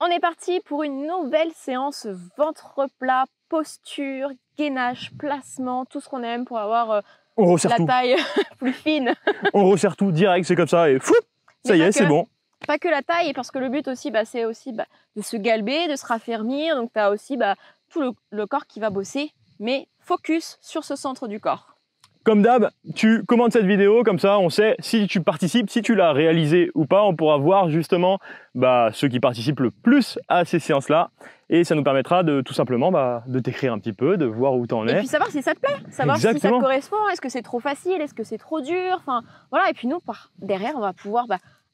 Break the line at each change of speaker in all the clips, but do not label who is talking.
On est parti pour une nouvelle séance ventre plat, posture, gainage, placement, tout ce qu'on aime pour avoir la taille plus fine.
On resserre tout direct, c'est comme ça et fou, ça y est, c'est bon.
Pas que la taille, parce que le but aussi, c'est aussi de se galber, de se raffermir. Donc tu as aussi tout le corps qui va bosser, mais focus sur ce centre du corps.
Comme d'hab, tu commentes cette vidéo, comme ça on sait si tu participes, si tu l'as réalisé ou pas. On pourra voir justement ceux qui participent le plus à ces séances-là. Et ça nous permettra de tout simplement de t'écrire un petit peu, de voir où tu en es.
Et puis savoir si ça te plaît, savoir si ça te correspond, est-ce que c'est trop facile, est-ce que c'est trop dur. Enfin voilà, et puis nous, derrière, on va pouvoir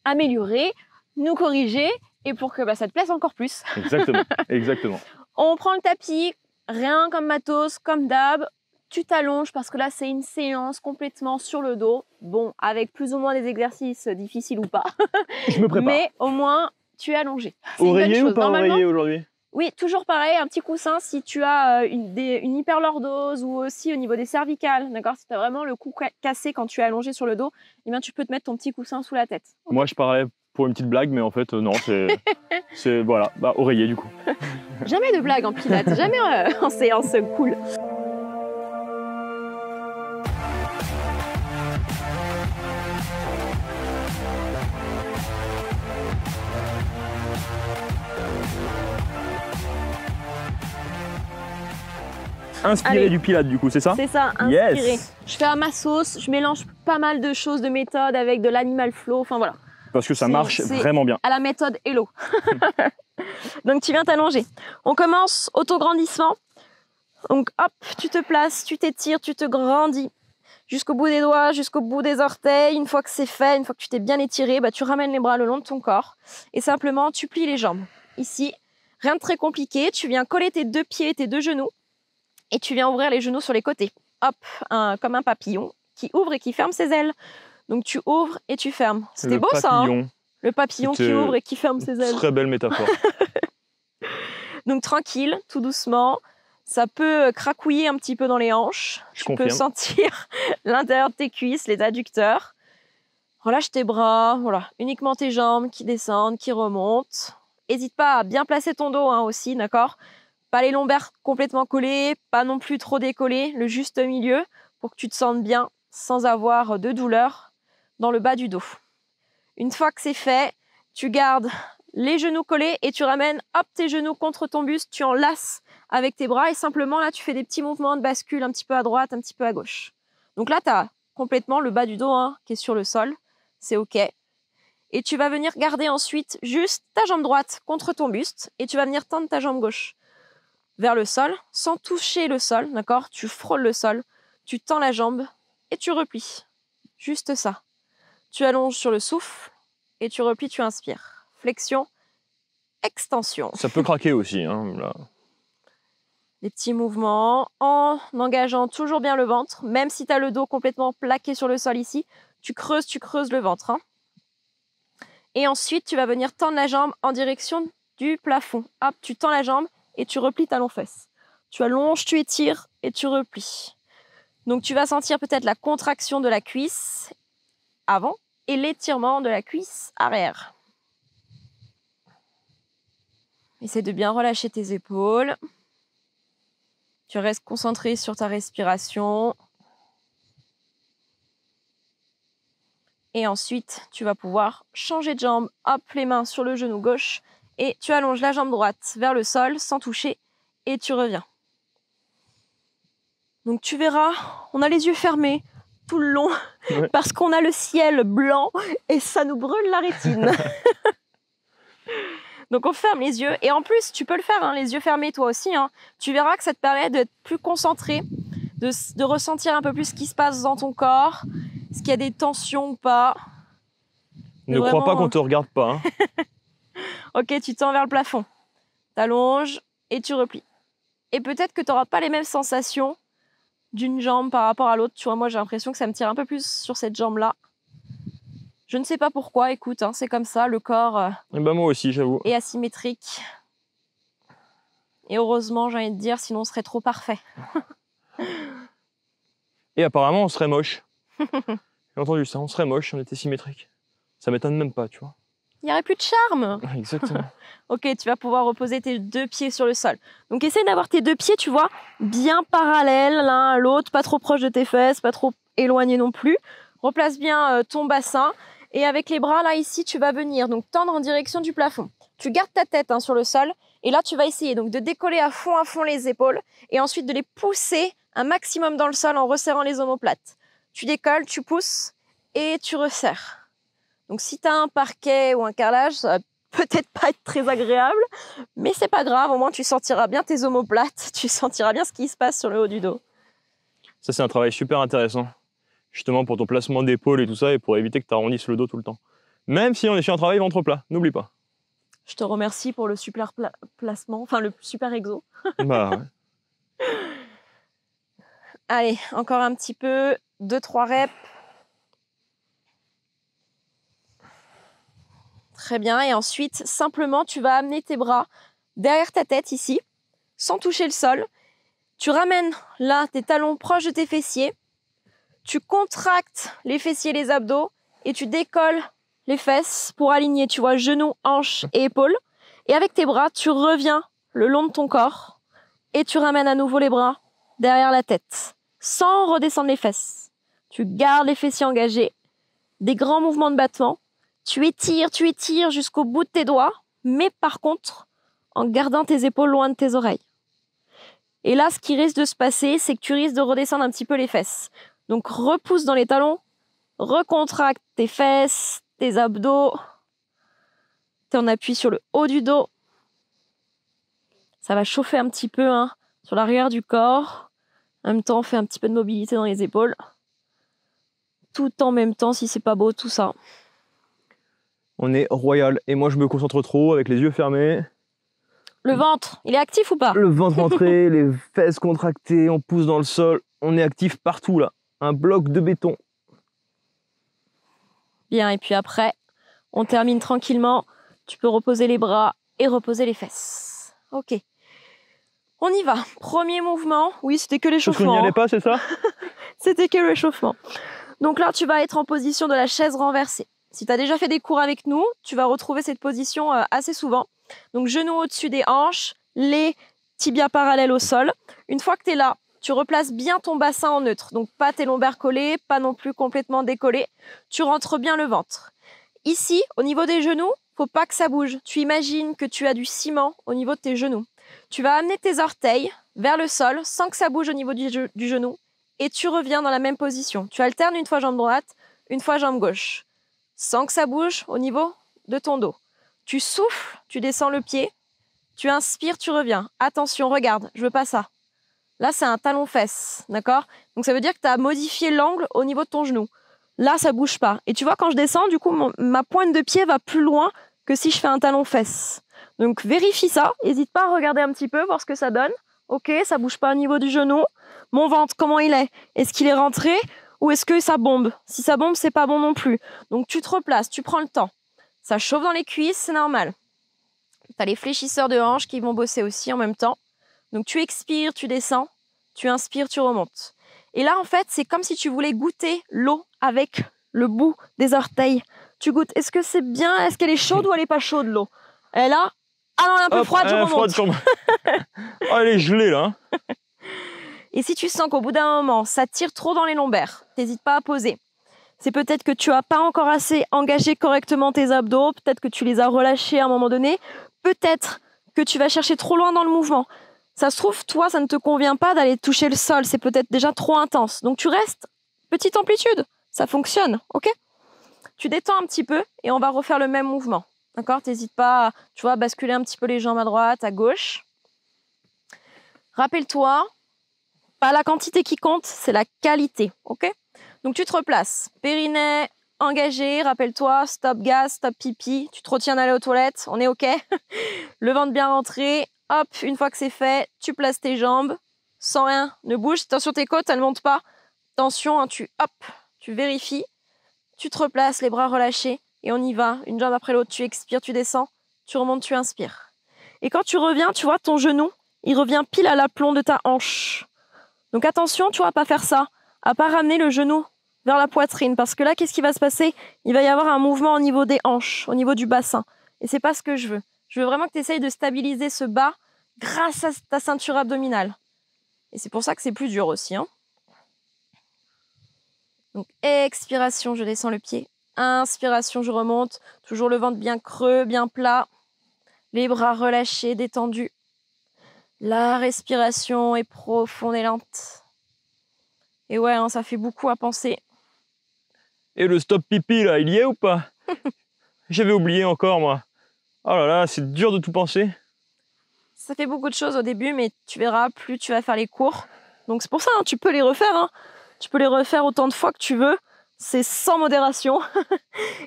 améliorer, nous corriger, et pour que ça te plaise encore plus.
Exactement, exactement.
On prend le tapis, rien comme matos, comme d'hab. Tu t'allonges parce que là, c'est une séance complètement sur le dos. Bon, avec plus ou moins des exercices difficiles ou pas.
Je me prépare.
Mais au moins, tu es allongé.
Oreiller ou pas oreiller aujourd'hui?
Oui, toujours pareil, un petit coussin si tu as une hyperlordose ou aussi au niveau des cervicales. D'accord, si tu as vraiment le cou cassé quand tu es allongé sur le dos, eh bien, tu peux te mettre ton petit coussin sous la tête. Okay.
Moi, je parlais pour une petite blague, mais en fait, non, c'est voilà, oreiller du coup.
Jamais de blague en pilates, jamais en séance cool.
Inspiré du pilate du coup, c'est ça?
C'est ça, inspiré.
Yes.
Je fais à ma sauce, je mélange pas mal de choses, de méthodes avec de l'animal flow, enfin voilà.
Parce que ça marche vraiment bien.
À la méthode Hello. Donc tu viens t'allonger. On commence autograndissement. Donc hop, tu te places, tu t'étires, tu te grandis jusqu'au bout des doigts, jusqu'au bout des orteils. Une fois que c'est fait, une fois que tu t'es bien étiré, tu ramènes les bras le long de ton corps et simplement tu plies les jambes. Ici, rien de très compliqué, tu viens coller tes deux pieds, tes deux genoux. Et tu viens ouvrir les genoux sur les côtés. Hop, comme un papillon qui ouvre et qui ferme ses ailes. Donc tu ouvres et tu fermes. C'était beau ça, hein? Le papillon qui ouvre et qui ferme ses ailes.
Très belle métaphore.
Donc tranquille, tout doucement. Ça peut cracouiller un petit peu dans les hanches. Tu peux sentir l'intérieur de tes cuisses, les adducteurs. Relâche tes bras, voilà. Uniquement tes jambes qui descendent, qui remontent. N'hésite pas à bien placer ton dos aussi, d'accord? Pas les lombaires complètement collés, pas non plus trop décollés, le juste milieu pour que tu te sentes bien sans avoir de douleur dans le bas du dos. Une fois que c'est fait, tu gardes les genoux collés et tu ramènes tes genoux contre ton buste, tu enlaces avec tes bras et simplement là tu fais des petits mouvements de bascule un petit peu à droite, un petit peu à gauche. Donc là tu as complètement le bas du dos qui est sur le sol, c'est ok. Et tu vas venir garder ensuite juste ta jambe droite contre ton buste et tu vas venir tendre ta jambe gauche vers le sol, sans toucher le sol, d'accord? Tu frôles le sol, tu tends la jambe et tu replies. Juste ça. Tu allonges sur le souffle et tu replies, tu inspires. Flexion, extension.
Ça peut craquer aussi, hein, là.
Des petits mouvements en engageant toujours bien le ventre, même si tu as le dos complètement plaqué sur le sol ici, tu creuses le ventre. Hein. Et ensuite, tu vas venir tendre la jambe en direction du plafond. Hop, tu tends la jambe et tu replies talons fesses. Tu allonges, tu étires et tu replies. Donc tu vas sentir peut-être la contraction de la cuisse avant et l'étirement de la cuisse arrière. Essaie de bien relâcher tes épaules. Tu restes concentré sur ta respiration. Et ensuite, tu vas pouvoir changer de jambe. Hop, les mains sur le genou gauche. Et tu allonges la jambe droite vers le sol sans toucher et tu reviens. Donc tu verras, on a les yeux fermés tout le long parce qu'on a le ciel blanc et ça nous brûle la rétine. Donc on ferme les yeux et en plus tu peux le faire, les yeux fermés toi aussi. Tu verras que ça te permet d'être plus concentré, de ressentir un peu plus ce qui se passe dans ton corps, est-ce qu'il y a des tensions ou pas.
Ne crois pas qu'on te regarde pas. Hein.
Ok, tu tends vers le plafond, t'allonges et tu replies. Et peut-être que tu n'auras pas les mêmes sensations d'une jambe par rapport à l'autre. Tu vois, moi j'ai l'impression que ça me tire un peu plus sur cette jambe-là. Je ne sais pas pourquoi, écoute, c'est comme ça, le corps
moi aussi, j'avoue.
Est asymétrique. Et heureusement, j'ai envie de dire, sinon on serait trop parfait.
Et apparemment, on serait moche. J'ai entendu ça, on serait moche si on était symétrique. Ça m'étonne même pas, tu vois.
il n'y aurait plus de charme.
Exactement.
Ok, tu vas pouvoir reposer tes 2 pieds sur le sol. Donc essaye d'avoir tes 2 pieds, tu vois, bien parallèles l'un à l'autre, pas trop proche de tes fesses, pas trop éloignés non plus. Replace bien ton bassin. Et avec les bras là ici, tu vas venir donc tendre en direction du plafond. Tu gardes ta tête sur le sol. Et là, tu vas essayer donc de décoller à fond les épaules. Et ensuite de les pousser un maximum dans le sol en resserrant les omoplates. Tu décolles, tu pousses et tu resserres. Donc si tu as un parquet ou un carrelage, ça va peut-être pas être très agréable, mais c'est pas grave, au moins tu sentiras bien tes omoplates, tu sentiras bien ce qui se passe sur le haut du dos.
Ça, c'est un travail super intéressant, justement pour ton placement d'épaule et tout ça, et pour éviter que tu arrondisses le dos tout le temps. Même si on est sur un travail ventre plat, n'oublie pas.
Je te remercie pour le super placement, enfin le super exo.
Bah ouais.
Allez, encore un petit peu, 2-3 reps. Très bien, et ensuite, simplement, tu vas amener tes bras derrière ta tête ici, sans toucher le sol. Tu ramènes là tes talons proches de tes fessiers. Tu contractes les fessiers et les abdos et tu décolles les fesses pour aligner, tu vois, genoux, hanches et épaules. Et avec tes bras, tu reviens le long de ton corps et tu ramènes à nouveau les bras derrière la tête, sans redescendre les fesses. Tu gardes les fessiers engagés, des grands mouvements de battement. Tu étires jusqu'au bout de tes doigts, mais par contre, en gardant tes épaules loin de tes oreilles. Et là, ce qui risque de se passer, c'est que tu risques de redescendre un petit peu les fesses. Donc, repousse dans les talons, recontracte tes fesses, tes abdos. Tu en appuies sur le haut du dos. Ça va chauffer un petit peu sur l'arrière du corps. En même temps, on fait un petit peu de mobilité dans les épaules. Tout en même temps, si c'est pas beau, tout ça.
On est royal. Et moi, je me concentre trop avec les yeux fermés.
Le ventre, il est actif ou pas?
Le ventre rentré, les fesses contractées, on pousse dans le sol. On est actif partout là. Un bloc de béton.
Bien, et puis après, on termine tranquillement. Tu peux reposer les bras et reposer les fesses. Ok. On y va. Premier mouvement. Oui, c'était que l'échauffement.
Parce qu'on n'y allait pas, c'est ça?
C'était que l'échauffement. Donc là, tu vas être en position de la chaise renversée. Si tu as déjà fait des cours avec nous, tu vas retrouver cette position assez souvent. Donc, genoux au-dessus des hanches, les tibias parallèles au sol. Une fois que tu es là, tu replaces bien ton bassin en neutre. Donc, pas tes lombaires collés, pas non plus complètement décollés. Tu rentres bien le ventre. Ici, au niveau des genoux, faut pas que ça bouge. Tu imagines que tu as du ciment au niveau de tes genoux. Tu vas amener tes orteils vers le sol sans que ça bouge au niveau du genou. Et tu reviens dans la même position. Tu alternes une fois jambe droite, une fois jambe gauche. Sans que ça bouge au niveau de ton dos. Tu souffles, tu descends le pied, tu inspires, tu reviens. Attention, regarde, je veux pas ça. Là, c'est un talon-fesse, d'accord? Donc ça veut dire que tu as modifié l'angle au niveau de ton genou. Là, ça bouge pas. Et tu vois, quand je descends, du coup, ma pointe de pied va plus loin que si je fais un talon-fesse. Donc vérifie ça, n'hésite pas à regarder un petit peu, voir ce que ça donne. Ok, ça bouge pas au niveau du genou. Mon ventre, comment il est? Est-ce qu'il est rentré? Ou est-ce que ça bombe? Si ça bombe, c'est pas bon non plus. Donc tu te replaces, tu prends le temps. Ça chauffe dans les cuisses, c'est normal. Tu as les fléchisseurs de hanches qui vont bosser aussi en même temps. Donc tu expires, tu descends. Tu inspires, tu remontes. Et là, en fait, c'est comme si tu voulais goûter l'eau avec le bout des orteils. Tu goûtes. Est-ce que c'est bien? Est-ce qu'elle est chaude ou elle est pas chaude, l'eau? Elle est là. Ah non, elle est un peu froide, je remonte.
Oh, elle est gelée, là.
Et si tu sens qu'au bout d'un moment, ça tire trop dans les lombaires, n'hésite pas à poser. C'est peut-être que tu n'as pas encore assez engagé correctement tes abdos, peut-être que tu les as relâchés à un moment donné, peut-être que tu vas chercher trop loin dans le mouvement. Ça se trouve, toi, ça ne te convient pas d'aller toucher le sol, c'est peut-être déjà trop intense. Donc tu restes, petite amplitude, ça fonctionne, ok? Tu détends un petit peu et on va refaire le même mouvement, d'accord? N'hésite pas, tu vois, à basculer un petit peu les jambes à droite, à gauche. Rappelle-toi, pas la quantité qui compte, c'est la qualité, ok? Donc tu te replaces, périnée engagé, rappelle-toi, stop gaz, stop pipi, tu te retiens d'aller aux toilettes, on est ok? Le ventre bien rentré, hop, une fois que c'est fait, tu places tes jambes, sans rien, ne bouge, attention tes côtes, elles ne montent pas, attention, tu vérifies, tu te replaces, les bras relâchés, et on y va, une jambe après l'autre, tu expires, tu descends, tu remontes, tu inspires. Et quand tu reviens, tu vois ton genou, il revient pile à l'aplomb de ta hanche. Donc attention, tu vois, à pas faire ça, à pas ramener le genou vers la poitrine. Parce que là, qu'est-ce qui va se passer? Il va y avoir un mouvement au niveau des hanches, au niveau du bassin. Et c'est pas ce que je veux. Je veux vraiment que tu essayes de stabiliser ce bas grâce à ta ceinture abdominale. Et c'est pour ça que c'est plus dur aussi. Hein. Donc, expiration, je descends le pied. Inspiration, je remonte. Toujours le ventre bien creux, bien plat. Les bras relâchés, détendus. La respiration est profonde et lente. Et ouais, hein, ça fait beaucoup à penser.
Et le stop pipi, là, il y est ou pas? J'avais oublié encore, moi. Oh là là, c'est dur de tout penser.
Ça fait beaucoup de choses au début, mais tu verras, plus tu vas faire les cours. Donc c'est pour ça, hein, tu peux les refaire. Hein. Tu peux les refaire autant de fois que tu veux. C'est sans modération.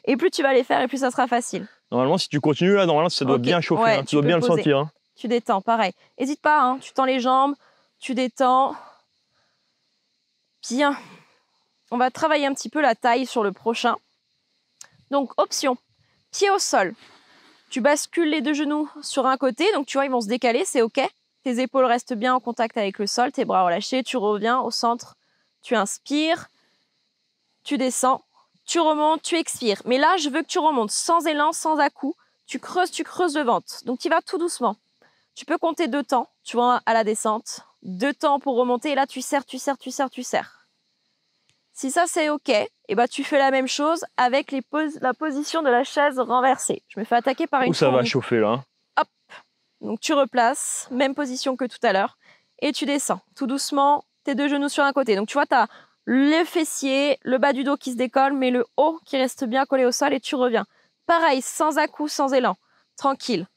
Et plus tu vas les faire, et plus ça sera facile.
Normalement, si tu continues là, normalement, ça doit bien chauffer.
Ouais,
hein. Tu dois bien le sentir. Hein.
Tu détends, pareil. N'hésite pas, hein, tu tends les jambes, tu détends. Bien. On va travailler un petit peu la taille sur le prochain. Donc, option, pied au sol. Tu bascules les deux genoux sur un côté, donc tu vois, ils vont se décaler, c'est OK. Tes épaules restent bien en contact avec le sol, tes bras relâchés, tu reviens au centre, tu inspires, tu descends, tu remontes, tu expires. Mais là, je veux que tu remontes sans élan, sans à-coups. Tu creuses le ventre. Donc, tu vas tout doucement. Tu peux compter 2 temps, tu vois, à la descente. 2 temps pour remonter, et là, tu serres, tu serres, tu serres, tu serres. Si ça, c'est OK, et bah, tu fais la même chose avec la position de la chaise renversée. Je me fais attaquer par une
ça
fourmi.
va chauffer, là. Hein.
Hop. Donc, tu replaces, même position que tout à l'heure, et tu descends. Tout doucement, tes 2 genoux sur un côté. Donc, tu vois, tu as le fessier, le bas du dos qui se décolle, mais le haut qui reste bien collé au sol, et tu reviens. Pareil, sans à-coups, sans élan. Tranquille.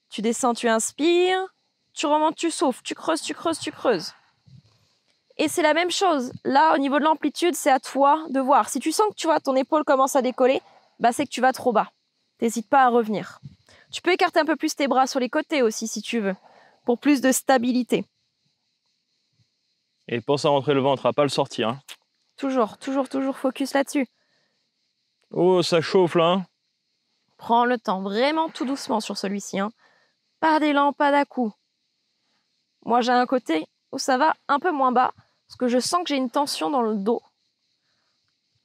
Tu descends, tu inspires, tu remontes, tu souffles, tu creuses, tu creuses, tu creuses. Et c'est la même chose. Là, au niveau de l'amplitude, c'est à toi de voir. Si tu sens que tu vois ton épaule commence à décoller, bah, c'est que tu vas trop bas. N'hésite pas à revenir. Tu peux écarter un peu plus tes bras sur les côtés aussi, si tu veux, pour plus de stabilité.
Et pense à rentrer le ventre, à pas le sortir. Hein.
Toujours focus là-dessus.
Oh, ça chauffe là. Hein.
Prends le temps, vraiment tout doucement sur celui-ci. Hein. Pas d'élan, pas d'à-coups. Moi, j'ai un côté où ça va un peu moins bas, parce que je sens que j'ai une tension dans le dos.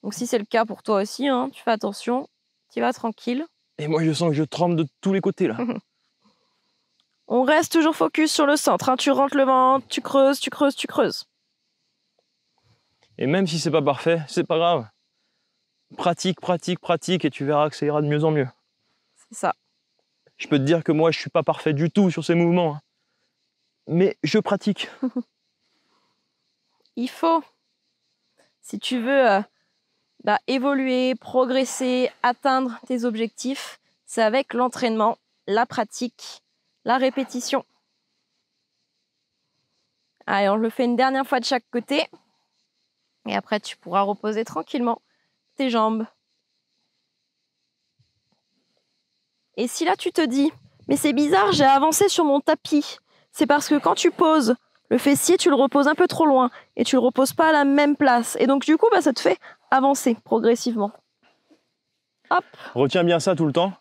Donc si c'est le cas pour toi aussi, hein, tu fais attention, tu vas tranquille.
Et moi, je sens que je tremble de tous les côtés là.
On reste toujours focus sur le centre. Hein. Tu rentres le ventre, tu creuses, tu creuses, tu creuses.
Et même si c'est pas parfait, c'est pas grave. Pratique, pratique, pratique, et tu verras que ça ira de mieux en mieux.
C'est ça.
Je peux te dire que moi, je suis pas parfait du tout sur ces mouvements. Hein. Mais je pratique.
Il faut. Si tu veux évoluer, progresser, atteindre tes objectifs, c'est avec l'entraînement, la pratique, la répétition. Allez, on le fait une dernière fois de chaque côté. Et après, tu pourras reposer tranquillement tes jambes. Et si là, tu te dis, mais c'est bizarre, j'ai avancé sur mon tapis. C'est parce que quand tu poses le fessier, tu le reposes un peu trop loin et tu le reposes pas à la même place. Et donc, du coup, ça te fait avancer progressivement. Hop.
Retiens bien ça tout le temps.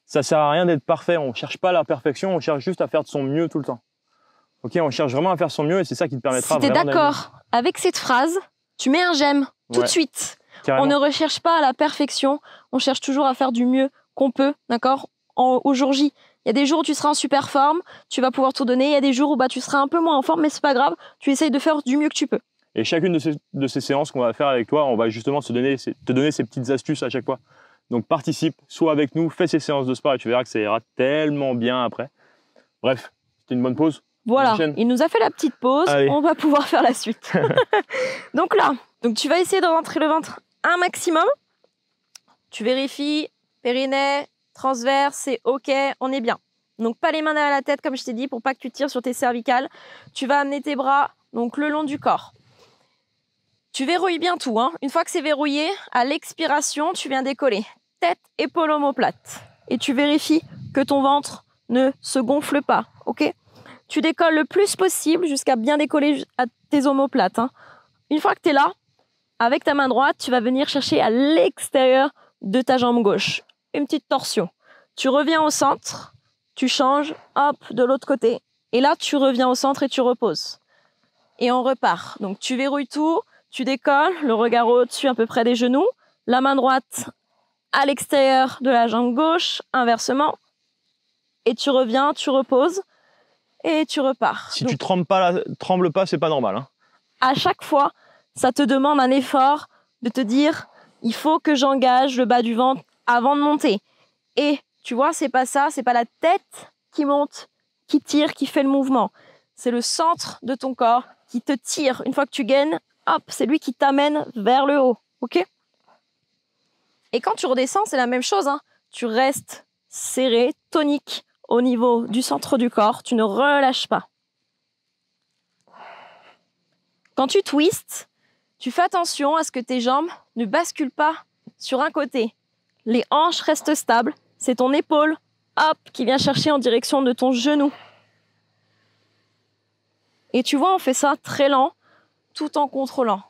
Ça sert à rien d'être parfait. On cherche pas la perfection, on cherche juste à faire de son mieux tout le temps. Ok, on cherche vraiment à faire son mieux et c'est ça qui te permettra.
Si tu es d'accord avec cette phrase, tu mets un j'aime tout de suite. Carrément. On ne recherche pas la perfection, on cherche toujours à faire du mieux qu'on peut, d'accord, au jour J. Il y a des jours où tu seras en super forme, tu vas pouvoir tout donner. Il y a des jours où tu seras un peu moins en forme, mais c'est pas grave. Tu essayes de faire du mieux que tu peux.
Et chacune de ces séances qu'on va faire avec toi, on va justement te donner ces petites astuces à chaque fois. Donc participe, sois avec nous, fais ces séances de sport et tu verras que ça ira tellement bien après. Bref, c'était une bonne pause.
Voilà, il nous a fait la petite pause. Allez. On va pouvoir faire la suite. Donc là, tu vas essayer de rentrer le ventre un maximum. Tu vérifies, périnée, transverse, c'est OK, on est bien. Donc pas les mains derrière la tête comme je t'ai dit pour pas que tu tires sur tes cervicales. Tu vas amener tes bras donc le long du corps. Tu verrouilles bien tout. Hein. Une fois que c'est verrouillé, à l'expiration, tu viens décoller. Tête, épaule, omoplate. Et tu vérifies que ton ventre ne se gonfle pas. OK ? Tu décolles le plus possible jusqu'à bien décoller à tes omoplates. Hein. Une fois que tu es là, avec ta main droite, tu vas venir chercher à l'extérieur de ta jambe gauche. Une petite torsion. Tu reviens au centre, tu changes, hop, de l'autre côté. Et là, tu reviens au centre et tu reposes. Et on repart. Donc, tu verrouilles tout, Tu décolles, le regard au-dessus à peu près des genoux, la main droite à l'extérieur de la jambe gauche, inversement. Et tu reviens, tu reposes et tu repars.
Si tu trembles pas, c'est pas normal. Hein.
À chaque fois, ça te demande un effort de te dire il faut que j'engage le bas du ventre avant de monter. Et tu vois, c'est pas ça, c'est pas la tête qui monte, qui tire, qui fait le mouvement. C'est le centre de ton corps qui te tire. Une fois que tu gaines, hop, c'est lui qui t'amène vers le haut. Ok ? Et quand tu redescends, c'est la même chose. Hein. Tu restes serré, tonique au niveau du centre du corps. Tu ne relâches pas. Quand tu twists, tu fais attention à ce que tes jambes ne basculent pas sur un côté. Les hanches restent stables. C'est ton épaule, hop, qui vient chercher en direction de ton genou. Et tu vois, on fait ça très lent, tout en contrôlant.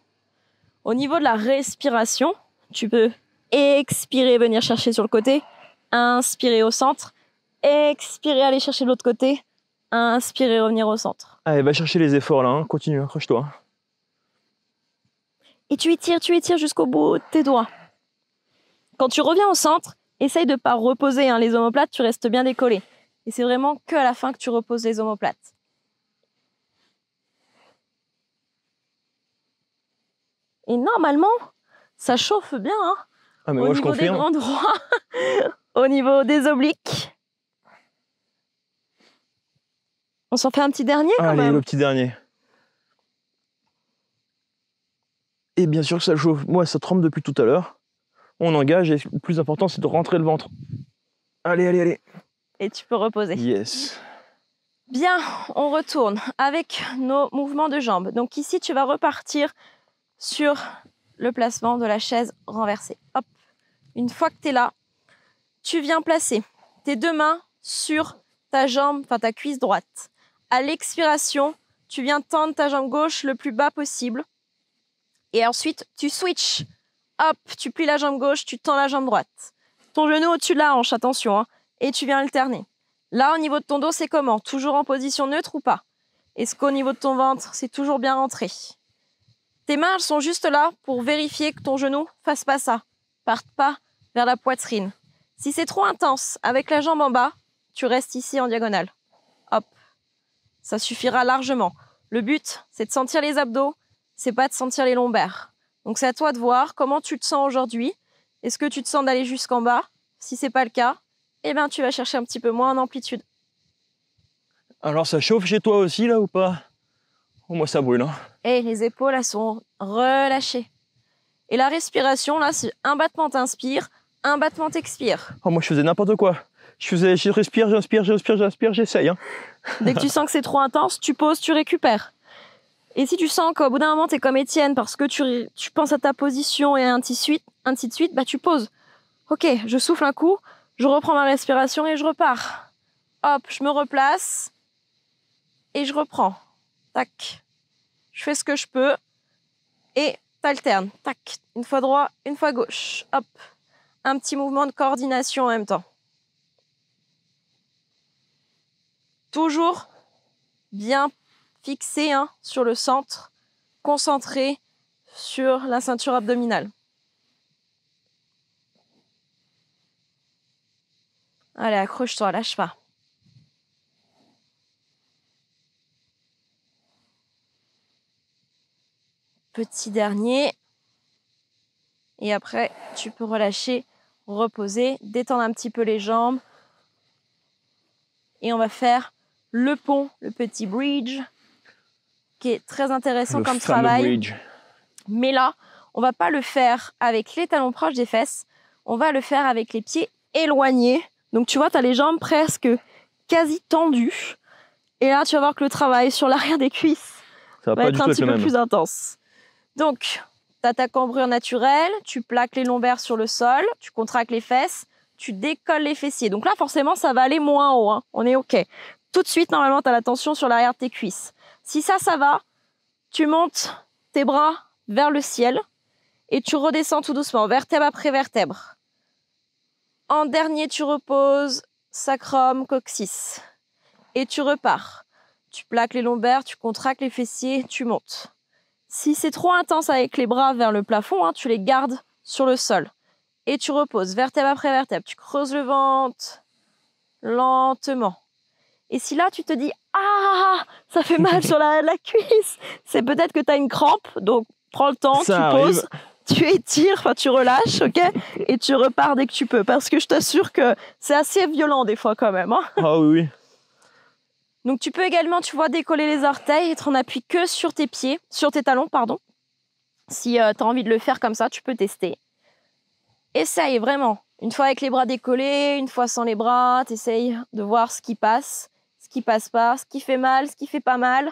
Au niveau de la respiration, tu peux expirer, venir chercher sur le côté, inspirer au centre, expirer, aller chercher de l'autre côté, inspirer, revenir au centre.
Allez, va chercher les efforts là, hein. Continue, accroche-toi.
Et tu étires jusqu'au bout de tes doigts. Quand tu reviens au centre, essaye de ne pas reposer hein, les omoplates, tu restes bien décollé. Et c'est vraiment qu'à la fin que tu reposes les omoplates. Et normalement, ça chauffe bien. Hein,
ah, mais
au
moi,
niveau
je
des
confirme.
grands droits, au niveau des obliques. On s'en fait un petit dernier quand
Allez,
même.
le petit dernier. Et bien sûr que ça chauffe. Moi, ça tremble depuis tout à l'heure. On engage et le plus important, c'est de rentrer le ventre. Allez, allez, allez.
Et tu peux reposer.
Yes.
Bien, on retourne avec nos mouvements de jambes. Donc ici, tu vas repartir sur le placement de la chaise renversée. Hop. Une fois que tu es là, tu viens placer tes deux mains sur ta jambe, enfin ta cuisse droite. À l'expiration, tu viens tendre ta jambe gauche le plus bas possible. Et ensuite, tu switches. Hop, tu plies la jambe gauche, tu tends la jambe droite. Ton genou au-dessus de la hanche, attention. Hein, et tu viens alterner. Là, au niveau de ton dos, c'est comment? Toujours en position neutre ou pas? Est-ce qu'au niveau de ton ventre, c'est toujours bien rentré? Tes mains, elles sont juste là pour vérifier que ton genou fasse pas ça. Parte pas vers la poitrine. Si c'est trop intense, avec la jambe en bas, tu restes ici en diagonale. Hop. Ça suffira largement. Le but, c'est de sentir les abdos, c'est pas de sentir les lombaires. Donc c'est à toi de voir comment tu te sens aujourd'hui. Est-ce que tu te sens d'aller jusqu'en bas? Si c'est pas le cas, eh ben tu vas chercher un petit peu moins en amplitude.
Alors ça chauffe chez toi aussi là ou pas? Oh, moi ça brûle. Hein.
Et les épaules, elles sont relâchées. Et la respiration, là, c'est un battement t'inspire, un battement t'expire.
Oh, moi je faisais n'importe quoi. Je respire, j'inspire, j'essaye. Hein.
Dès que tu sens que c'est trop intense, tu poses, tu récupères. Et si tu sens qu'au bout d'un moment, tu es comme Étienne parce que tu penses à ta position et ainsi de suite, bah tu poses. Ok, je souffle un coup, je reprends ma respiration et je repars. Hop, je me replace et je reprends. Tac. Je fais ce que je peux et t'alternes. Tac. Une fois droit, une fois gauche. Hop. Un petit mouvement de coordination en même temps. Toujours bien fixé hein, sur le centre, concentré sur la ceinture abdominale. Allez, accroche-toi, lâche pas. Petit dernier. Et après, tu peux relâcher, reposer, détendre un petit peu les jambes. Et on va faire le pont, le petit bridge, qui est très intéressant comme travail.
Bridge.
Mais là, on va pas le faire avec les talons proches des fesses. On va le faire avec les pieds éloignés. Donc tu vois, tu as les jambes presque quasi tendues. Et là, tu vas voir que le travail sur l'arrière des cuisses va être un petit peu plus intense. Donc, tu as ta cambrure naturelle, tu plaques les lombaires sur le sol, tu contractes les fesses, tu décolles les fessiers. Donc là, forcément, ça va aller moins haut. Hein. On est OK. Tout de suite, normalement, tu as la tension sur l'arrière de tes cuisses. Si ça va, tu montes tes bras vers le ciel et tu redescends tout doucement, vertèbre après vertèbre. En dernier, tu reposes sacrum, coccyx. Et tu repars. Tu plaques les lombaires, tu contractes les fessiers, tu montes. Si c'est trop intense avec les bras vers le plafond, hein, tu les gardes sur le sol. Et tu reposes vertèbre après vertèbre. Tu creuses le ventre lentement. Et si là, tu te dis « Ah, ça fait mal sur la cuisse », c'est peut-être que tu as une crampe. Donc, prends le temps,
ça
tu poses, tu étires, enfin tu relâches, ok, et tu repars dès que tu peux. Parce que je t'assure que c'est assez violent des fois quand même. Hein.
Ah oui, oui.
Donc, tu peux également, tu vois, décoller les orteils et te en appuies que sur tes pieds, sur tes talons, pardon. Si tu as envie de le faire comme ça, tu peux tester. Essaye vraiment. Une fois avec les bras décollés, une fois sans les bras, t'essayes de voir ce qui passe pas, ce qui fait mal, ce qui fait pas mal.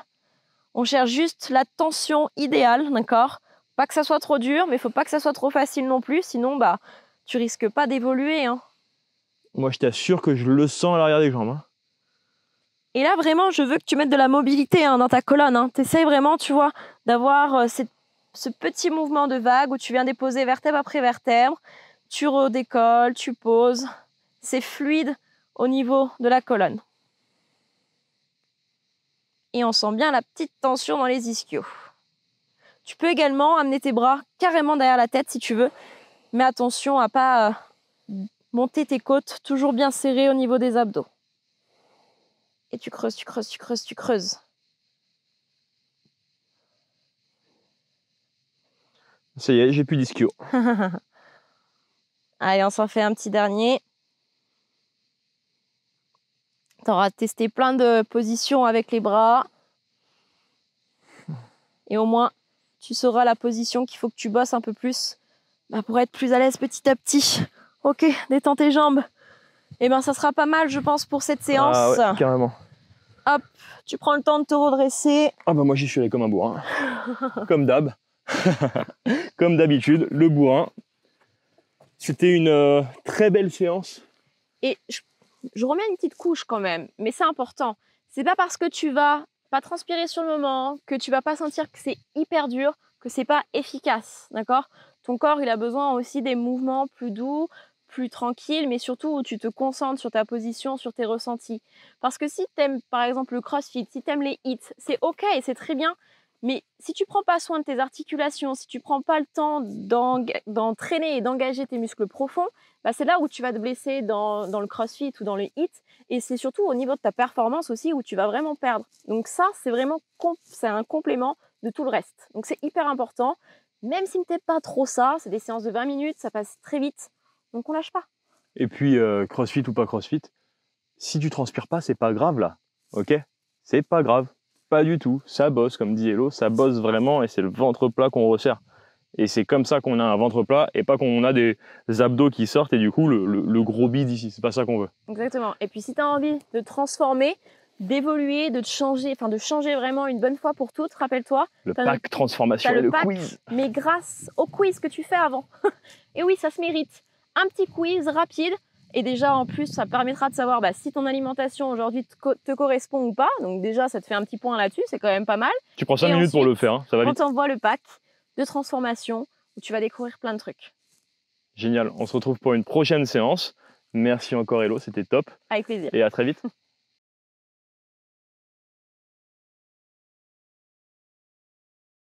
On cherche juste la tension idéale, d'accord? Pas que ça soit trop dur, mais il faut pas que ça soit trop facile non plus, sinon bah tu risques pas d'évoluer. Hein.
Moi, je t'assure que je le sens à l'arrière des jambes. Hein.
Et là, vraiment, je veux que tu mettes de la mobilité dans ta colonne. Hein. T'essayes vraiment, tu vois, d'avoir ce petit mouvement de vague où tu viens déposer vertèbre après vertèbre. Tu redécolles, tu poses. C'est fluide au niveau de la colonne. Et on sent bien la petite tension dans les ischios. Tu peux également amener tes bras carrément derrière la tête si tu veux. Mais attention à pas monter tes côtes, toujours bien serrées au niveau des abdos. Et tu creuses, tu creuses, tu creuses, tu creuses.
Ça y est, j'ai plus d'ischio.
Allez, on s'en fait un petit dernier. Tu auras testé plein de positions avec les bras. Et au moins, tu sauras la position qu'il faut que tu bosses un peu plus pour être plus à l'aise petit à petit. Ok, détends tes jambes. Et bien, ça sera pas mal, je pense, pour cette séance.
Ah ouais, carrément.
Hop, tu prends le temps de te redresser.
Ah bah moi, j'y suis allé comme un bourrin. Comme d'hab. Comme d'habitude, le bourrin. C'était une très belle séance.
Et je remets une petite couche quand même, mais c'est important. C'est pas parce que tu vas pas transpirer sur le moment, que tu vas pas sentir que c'est hyper dur, que c'est pas efficace, d'accord? Ton corps, il a besoin aussi des mouvements plus doux, plus tranquilles, mais surtout où tu te concentres sur ta position, sur tes ressentis. Parce que si tu aimes par exemple le crossfit, si tu aimes les hits, c'est ok, c'est très bien, mais si tu prends pas soin de tes articulations, si tu prends pas le temps d'entraîner et d'engager tes muscles profonds, bah c'est là où tu vas te blesser dans le crossfit ou dans le hit. Et c'est surtout au niveau de ta performance aussi où tu vas vraiment perdre. Donc ça, c'est vraiment c'est un complément de tout le reste. Donc c'est hyper important. Même si tu n'aimes pas trop ça, c'est des séances de 20 minutes, ça passe très vite. Donc on lâche pas.
Et puis, crossfit ou pas crossfit, si tu transpires pas, c'est pas grave là. Ok? C'est pas grave. Pas du tout. Ça bosse, comme dit Hello, ça bosse vraiment et c'est le ventre plat qu'on resserre. Et c'est comme ça qu'on a un ventre plat et pas qu'on a des abdos qui sortent et du coup le gros bide ici. C'est pas ça qu'on veut.
Exactement. Et puis si tu as envie de te transformer, d'évoluer, de te changer, enfin de changer vraiment une bonne fois pour toutes, rappelle-toi.
Le pack transformation et le quiz.
Mais grâce au quiz que tu fais avant. Et oui, ça se mérite. Un petit quiz rapide. Et déjà, en plus, ça permettra de savoir si ton alimentation aujourd'hui te correspond ou pas. Donc déjà, ça te fait un petit point là-dessus. C'est quand même pas mal.
Tu prends 5 minutes pour le faire. Hein, ça va vite.
On t'envoie le pack de transformation où tu vas découvrir plein de trucs.
Génial. On se retrouve pour une prochaine séance. Merci encore Hello, c'était top.
Avec plaisir.
Et à très vite.